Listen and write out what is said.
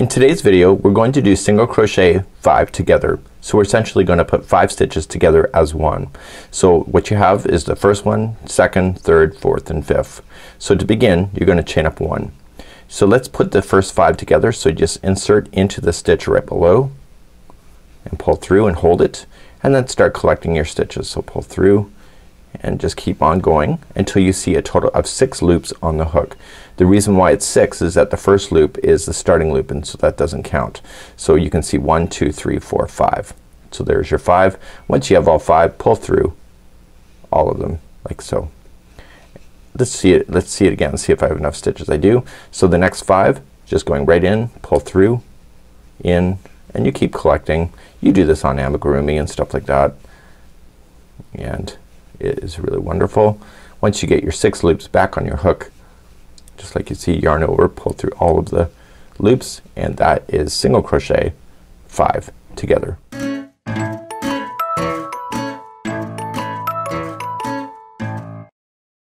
In today's video we're going to do single crochet 5 together. So we're essentially going to put 5 stitches together as one. So what you have is the first one, second, third, fourth, and fifth. So to begin you're going to chain up 1. So let's put the first 5 together. So just insert into the stitch right below and pull through and hold it, and then start collecting your stitches. So pull through and just keep on going until you see a total of 6 loops on the hook. The reason why it's 6 is that the first loop is the starting loop, and so that doesn't count. So you can see 1, 2, 3, 4, 5. So there's your 5. Once you have all 5, pull through all of them like so. Let's see it again, see if I have enough stitches. I do. So the next 5 just going right in, pull through, in, and you keep collecting. You do this on amigurumi and stuff like that, and it is really wonderful. Once you get your 6 loops back on your hook, just like you see, yarn over, pull through all of the loops, and that is single crochet 5 together.